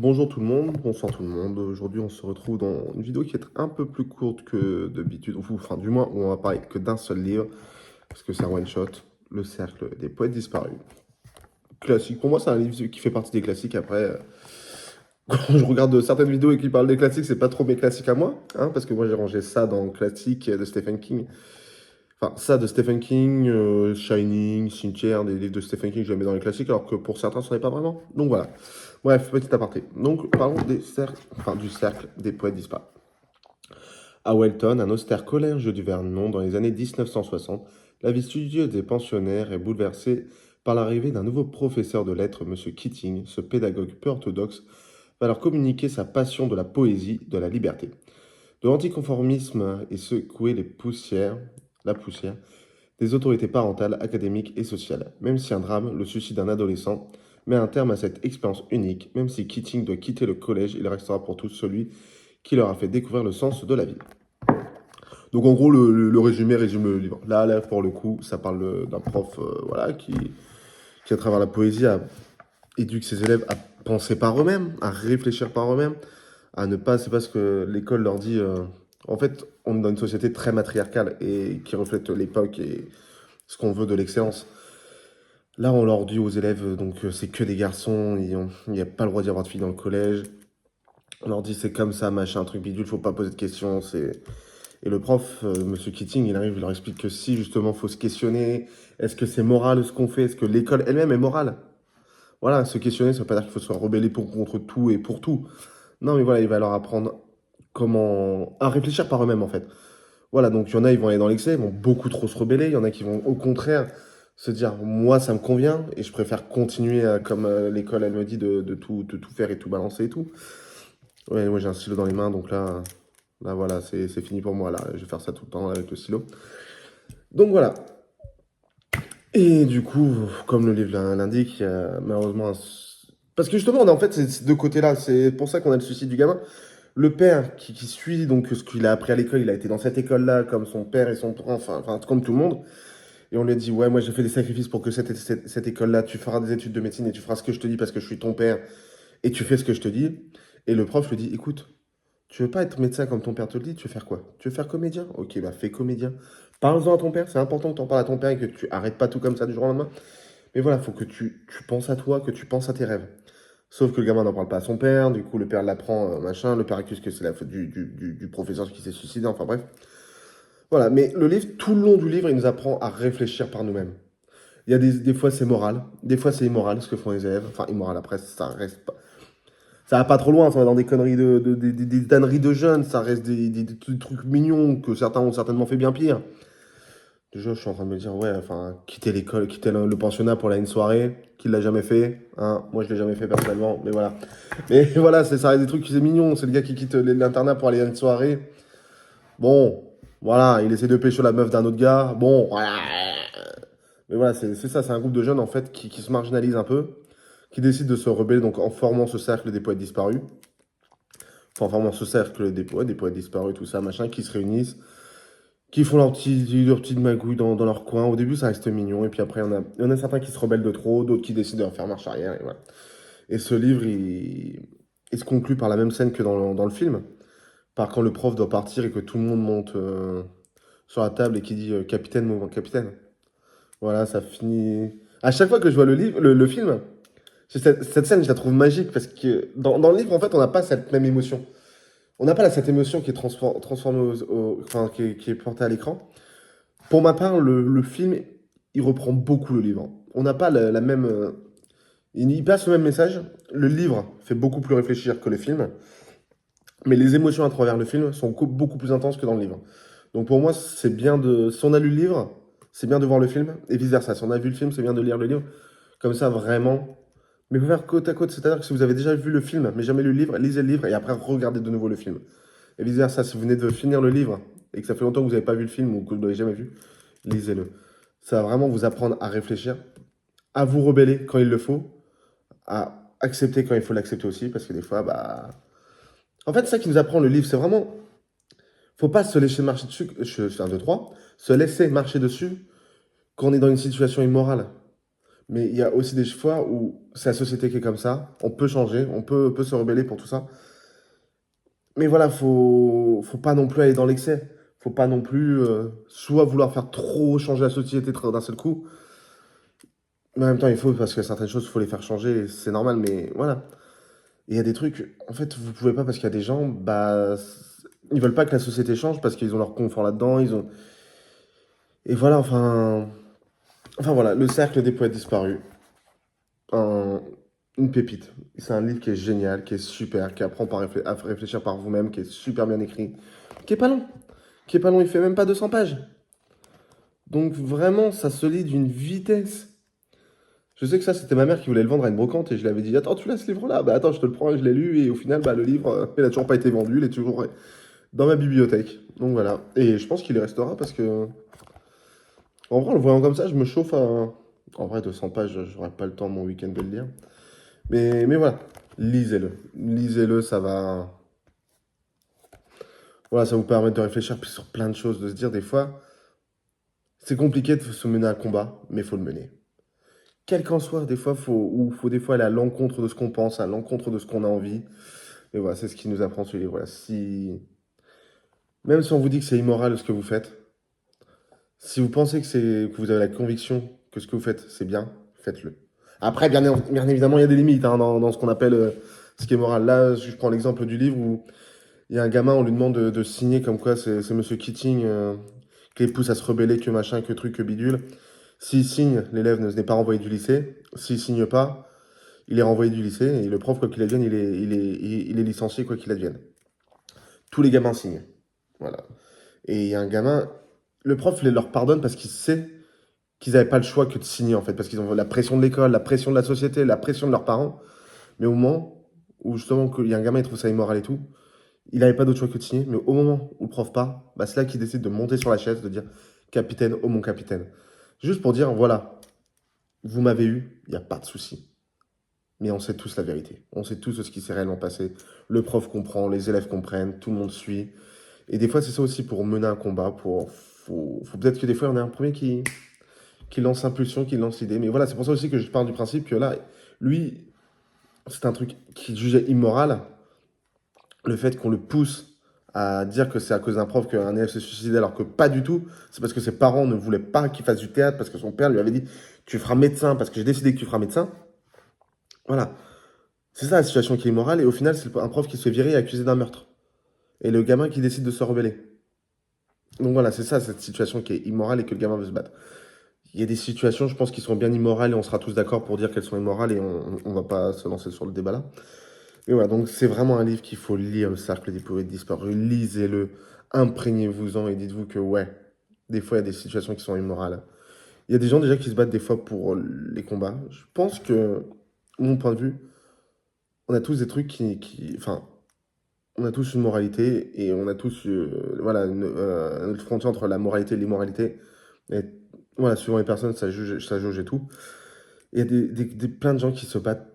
Bonjour tout le monde, bonsoir tout le monde. Aujourd'hui, on se retrouve dans une vidéo qui est un peu plus courte que d'habitude, enfin du moins où on va parler que d'un seul livre, parce que c'est un one shot, Le Cercle des Poètes Disparus. Classique, pour moi c'est un livre qui fait partie des classiques. Après, quand je regarde certaines vidéos et qui parlent des classiques, c'est pas trop mes classiques à moi, hein, parce que moi j'ai rangé ça dans le classique de Stephen King. Enfin, ça de Stephen King, Shining, Cimetière, des livres de Stephen King, je les mets dans les classiques, alors que pour certains, ce n'est pas vraiment. Donc voilà. Bref, petit aparté. Donc, parlons du cercle des poètes disparus. À Welton, un austère collège du Vernon, dans les années 1960, la vie studieuse des pensionnaires est bouleversée par l'arrivée d'un nouveau professeur de lettres, M. Keating. Ce pédagogue peu orthodoxe va leur communiquer sa passion de la poésie, de la liberté. De l'anticonformisme et secouer la poussière des autorités parentales, académiques et sociales. Même si un drame, le suicide d'un adolescent, met un terme à cette expérience unique, même si Keating doit quitter le collège, il restera pour tous celui qui leur a fait découvrir le sens de la vie. Donc en gros, le résumé résume le livre. Là, pour le coup, ça parle d'un prof voilà, qui, à travers la poésie, éduque ses élèves à penser par eux-mêmes, à réfléchir par eux-mêmes, à ne pas, c'est parce que l'école leur dit, en fait, on est dans une société très matriarcale et qui reflète l'époque et ce qu'on veut de l'excellence. Là, on leur dit aux élèves, donc c'est que des garçons, il n'y a pas le droit d'y avoir de filles dans le collège. On leur dit c'est comme ça, machin, truc bidule, faut pas poser de questions. Et le prof, Monsieur Keating, il arrive, il leur explique que si justement faut se questionner, est-ce que c'est moral ce qu'on fait, est-ce que l'école elle-même est morale? Voilà, se questionner, ça veut pas dire qu'il faut se rebeller contre tout et pour tout. Non, mais voilà, il va leur apprendre comment à réfléchir par eux-mêmes en fait. Voilà, donc il y en a, ils vont aller dans l'excès, ils vont beaucoup trop se rebeller. Il y en a qui vont au contraire se dire, moi ça me convient et je préfère continuer comme l'école elle me dit de tout faire et tout balancer et tout. Ouais, moi j'ai un stylo dans les mains, donc là voilà, c'est fini pour moi là. Je vais faire ça tout le temps avec le stylo. Donc voilà. Et du coup, comme le livre l'indique, il y a malheureusement parce que justement, en fait, c'est ces deux côtés-là. C'est pour ça qu'on a le suicide du gamin. Le père qui suit donc ce qu'il a appris à l'école, il a été dans cette école-là, comme son père et son enfin, comme tout le monde. Et on lui a dit, ouais, moi j'ai fait des sacrifices pour que cette école-là, tu feras des études de médecine et tu feras ce que je te dis parce que je suis ton père et tu fais ce que je te dis. Et le prof lui dit, écoute, tu veux pas être médecin comme ton père te le dit, tu veux faire quoi? Tu veux faire comédien? Ok, bah fais comédien. Parle-en à ton père, c'est important que tu en parles à ton père et que tu arrêtes pas tout comme ça du jour au lendemain. Mais voilà, faut que tu penses à toi, que tu penses à tes rêves. Sauf que le gamin n'en parle pas à son père, du coup le père l'apprend, machin, le père accuse que c'est la faute du professeur qui s'est suicidé, enfin bref. Voilà, mais le livre, tout le long du livre, il nous apprend à réfléchir par nous-mêmes. Il y a des fois c'est moral, des fois c'est immoral ce que font les élèves. Enfin, immoral après, ça reste pas. Ça va pas trop loin, ça va dans des conneries des tanneries de jeunes, ça reste des trucs mignons que certains ont certainement fait bien pire. Déjà, je suis en train de me dire, ouais, enfin, quitter l'école, quitter le pensionnat pour aller à une soirée, qui l'a jamais fait, hein, moi je l'ai jamais fait personnellement, mais voilà. Mais voilà, ça reste des trucs qui c'est mignon, c'est le gars qui quitte l'internat pour aller à une soirée. Bon, voilà, il essaie de pécho la meuf d'un autre gars, bon, voilà. Mais voilà, c'est ça, c'est un groupe de jeunes en fait qui se marginalisent un peu, qui décident de se rebeller donc en formant ce cercle des poètes disparus, enfin en formant ce cercle des poètes disparus, tout ça, machin, qui se réunissent, qui font leur petite magouille dans leur coin. Au début, ça reste mignon, et puis après, il y en a certains qui se rebellent de trop, d'autres qui décident de faire marche arrière, et voilà. Et ce livre, il se conclut par la même scène que dans le film, par quand le prof doit partir et que tout le monde monte sur la table et qui dit capitaine, mon capitaine. Voilà, ça finit. À chaque fois que je vois le film, cette scène, je la trouve magique parce que dans le livre, en fait, on n'a pas cette même émotion. On n'a pas cette émotion qui est transformée enfin, qui est portée à l'écran. Pour ma part, le film, il reprend beaucoup le livre. On n'a pas la même. Il passe le même message. Le livre fait beaucoup plus réfléchir que le film. Mais les émotions à travers le film sont beaucoup plus intenses que dans le livre. Donc pour moi, c'est bien de. Si on a lu le livre, c'est bien de voir le film. Et vice-versa. Si on a vu le film, c'est bien de lire le livre. Comme ça, vraiment. Mais il faut faire côte à côte. C'est-à-dire que si vous avez déjà vu le film, mais jamais lu le livre, lisez le livre et après regardez de nouveau le film. Et vice-versa, si vous venez de finir le livre et que ça fait longtemps que vous n'avez pas vu le film ou que vous ne l'avez jamais vu, lisez-le. Ça va vraiment vous apprendre à réfléchir, à vous rebeller quand il le faut, à accepter quand il faut l'accepter aussi, parce que des fois, bah. En fait, c'est ça qui nous apprend le livre, c'est vraiment. Faut pas se laisser marcher dessus, je fais un, deux, trois, se laisser marcher dessus quand on est dans une situation immorale. Mais il y a aussi des fois où c'est la société qui est comme ça. On peut changer, peut se rebeller pour tout ça. Mais voilà, faut pas non plus aller dans l'excès. Faut pas non plus soit vouloir faire trop changer la société d'un seul coup. Mais en même temps, il faut, parce que certaines choses, il faut les faire changer. C'est normal, mais voilà. Et il y a des trucs, en fait, vous pouvez pas parce qu'il y a des gens, bah, ils veulent pas que la société change parce qu'ils ont leur confort là-dedans. Et voilà, enfin voilà, Le Cercle des Poètes Disparus. un- une pépite. C'est un livre qui est génial, qui est super, qui apprend à réfléchir par vous-même, qui est super bien écrit, qui est pas long. Qui est pas long, il fait même pas 200 pages. Donc vraiment, ça se lit d'une vitesse. Je sais que ça, c'était ma mère qui voulait le vendre à une brocante et je lui avais dit, attends, tu l'as ce livre-là? Bah attends, je te le prends, je l'ai lu et au final, bah, le livre, il a toujours pas été vendu, il est toujours dans ma bibliothèque. Donc voilà. Et je pense qu'il y restera parce que, en vrai, en le voyant comme ça, je me chauffe à... En vrai, 200 pages, j'aurais pas le temps mon week-end de le lire. Mais voilà, lisez-le. Lisez-le, ça va... Voilà, ça vous permet de réfléchir puis sur plein de choses, de se dire des fois, c'est compliqué de se mener un combat, mais il faut le mener. Quel qu'en soit, des fois, faut des fois aller à l'encontre de ce qu'on pense, à l'encontre de ce qu'on a envie. Et voilà, c'est ce qui nous apprend ce livre. Voilà. Même si on vous dit que c'est immoral ce que vous faites, si vous pensez que vous avez la conviction que ce que vous faites, c'est bien, faites-le. Après, bien évidemment, il y a des limites hein, dans ce qu'on appelle ce qui est moral. Là, je prends l'exemple du livre où il y a un gamin, on lui demande de signer comme quoi c'est Monsieur Keating qui les pousse à se rebeller, que machin, que truc, que bidule. S'il signe, l'élève n'est pas renvoyé du lycée. S'il signe pas, il est renvoyé du lycée. Et le prof, quoi qu'il advienne, il est licencié, quoi qu'il advienne. Tous les gamins signent. Voilà. Et il y a un gamin, le prof leur pardonne parce qu'il sait qu'ils n'avaient pas le choix que de signer, en fait. Parce qu'ils ont la pression de l'école, la pression de la société, la pression de leurs parents. Mais au moment où justement il y a un gamin, il trouve ça immoral et tout, il n'avait pas d'autre choix que de signer, mais au moment où le prof part, bah, c'est là qu'il décide de monter sur la chaise, de dire capitaine, oh mon capitaine. Juste pour dire, voilà, vous m'avez eu, il n'y a pas de souci. Mais on sait tous la vérité. On sait tous ce qui s'est réellement passé. Le prof comprend, les élèves comprennent, tout le monde suit. Et des fois, c'est ça aussi pour mener un combat. Faut peut-être que des fois, on est un premier qui lance l'impulsion, qui lance l'idée. Mais voilà, c'est pour ça aussi que je parle du principe que là, lui, c'est un truc qu'il jugeait immoral. Le fait qu'on le pousse à dire que c'est à cause d'un prof qu'un élève s'est suicidé alors que pas du tout, c'est parce que ses parents ne voulaient pas qu'il fasse du théâtre, parce que son père lui avait dit tu feras médecin, parce que j'ai décidé que tu feras médecin. Voilà, c'est ça la situation qui est immorale, et au final c'est un prof qui se fait virer et accusé d'un meurtre. Et le gamin qui décide de se rebeller. Donc voilà, c'est ça cette situation qui est immorale et que le gamin veut se battre. Il y a des situations, je pense, qui sont bien immorales et on sera tous d'accord pour dire qu'elles sont immorales et on va pas se lancer sur le débat là. Et voilà, donc c'est vraiment un livre qu'il faut lire, Le Cercle des Poètes Disparus. Lisez-le, imprégnez-vous-en et dites-vous que, ouais, des fois, il y a des situations qui sont immorales. Il y a des gens déjà qui se battent des fois pour les combats. Je pense que, de mon point de vue, on a tous des trucs enfin, on a tous une moralité et on a tous, voilà, une frontière entre la moralité et l'immoralité. Et voilà, suivant les personnes, ça jauge et tout. Il y a plein de gens qui se battent.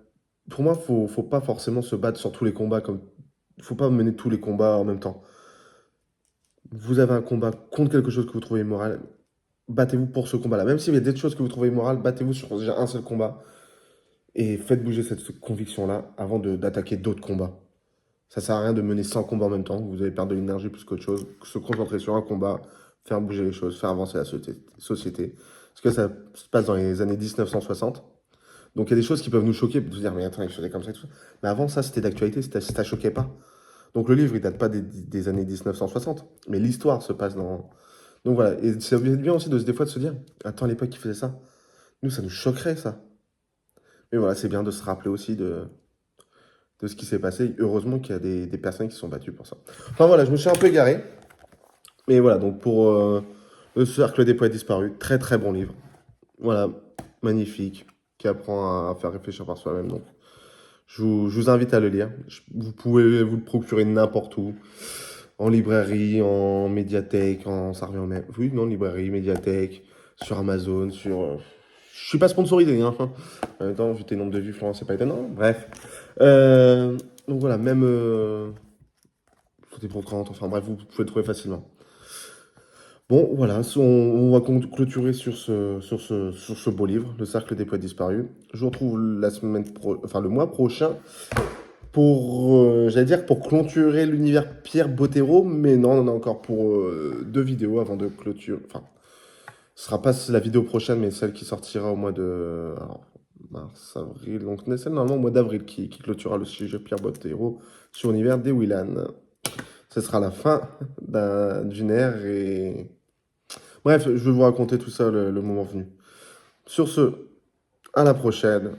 Pour moi, faut pas forcément se battre sur tous les combats comme. Faut pas mener tous les combats en même temps. Vous avez un combat contre quelque chose que vous trouvez immoral, battez-vous pour ce combat-là. Même s'il y a des choses que vous trouvez immorales, battez-vous sur déjà un seul combat et faites bouger cette conviction-là avant d'attaquer d'autres combats. Ça sert à rien de mener 100 combats en même temps. Vous allez perdre de l'énergie plus qu'autre chose. Se concentrer sur un combat, faire bouger les choses, faire avancer la société. Parce que ça se passe dans les années 1960. Donc il y a des choses qui peuvent nous choquer, de se dire, mais attends, il faisait comme ça et tout ça. Mais avant ça, c'était d'actualité, ça choquait pas. Donc le livre, il date pas des années 1960, mais l'histoire se passe dans... Donc voilà, et ça bien aussi des fois de se dire, attends, à l'époque, ils faisaient ça. Nous, ça nous choquerait, ça. Mais voilà, c'est bien de se rappeler aussi de ce qui s'est passé. Heureusement qu'il y a des personnes qui sont battues pour ça. Enfin voilà, je me suis un peu égaré. Mais voilà, donc pour Le Cercle des Poètes Disparus, très très bon livre. Voilà, magnifique, qui apprend à faire réfléchir par soi-même. Donc je vous invite à le lire. Vous pouvez vous le procurer n'importe où. En librairie, en médiathèque, ça revient au même. Oui, non, librairie, médiathèque, sur Amazon, je suis pas sponsorisé, hein. En même temps, vu tes nombres de vues, Florent, c'est pas étonnant. Bref. Euh, donc voilà, même... Faut des brocantes, enfin bref, vous pouvez le trouver facilement. Bon, voilà, on va clôturer sur ce beau livre, Le Cercle des Poètes Disparus. Je vous retrouve enfin, le mois prochain pour, j'allais dire, pour clôturer l'univers Pierre Bottero, mais non, on en a encore pour 2 vidéos avant de clôturer. Enfin, ce sera pas la vidéo prochaine, mais celle qui sortira au mois de alors, mars, avril. Donc, c'est celle normalement au mois d'avril qui clôturera le sujet Pierre Bottero sur l'univers des Willan. Ce sera la fin d'une ère et bref, je vais vous raconter tout ça le moment venu. Sur ce, à la prochaine.